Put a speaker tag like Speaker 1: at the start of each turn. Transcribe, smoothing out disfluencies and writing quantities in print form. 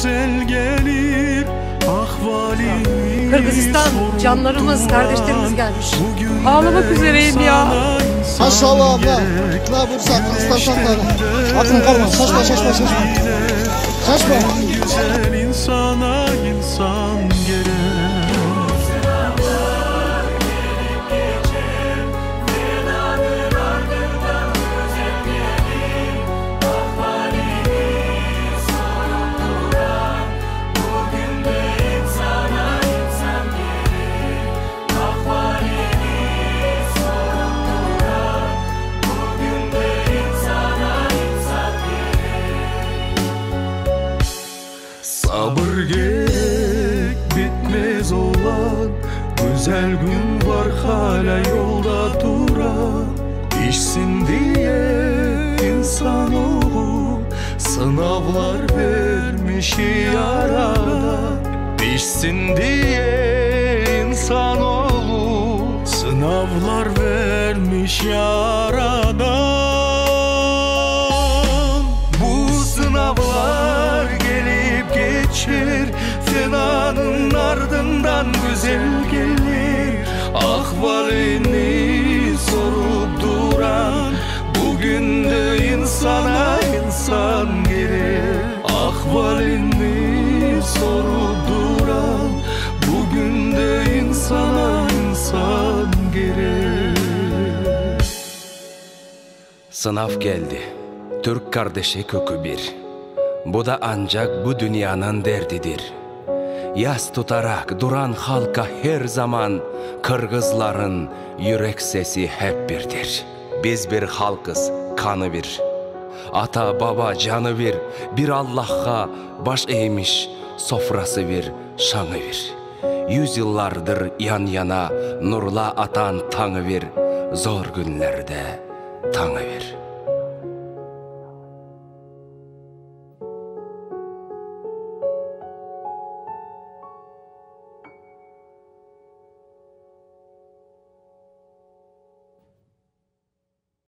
Speaker 1: güzel gelir ahvalimiz.
Speaker 2: Kırgızistan canlarımız, kardeşlerimiz gelmiş. Ağlamak üzereyim ya.
Speaker 3: Maşallah abla. La Bursa Kırgızistan aklım kalma. Şaşma. Şaşma.
Speaker 1: Güzel insana insan gerek. Sabır gerek bitmez olan güzel gün var hala yolda duran. İşsin diye insanoğlu sınavlar vermiş yaradan. Pişsin diye insanoğlu sınavlar vermiş yaradan. Bu sınavlar geçer, fenanın ardından güzel gelir. Ahvalini sorup duran bugün de insana insan gelir. Ahvalini sorup duran bugün de insana insan gelir.
Speaker 4: Sınav geldi, Türk kardeşi kökü bir. Bu da ancak bu dünyanın derdidir. Yas tutarak duran halka her zaman Kırgızların yürek sesi hep birdir. Biz bir halkız, kanı bir. Ata baba canı bir Allah'a baş eğmiş, sofrası bir, şanı bir. Yüzyıllardır yan yana nurla atan tanı bir, zor günlerde tanı bir.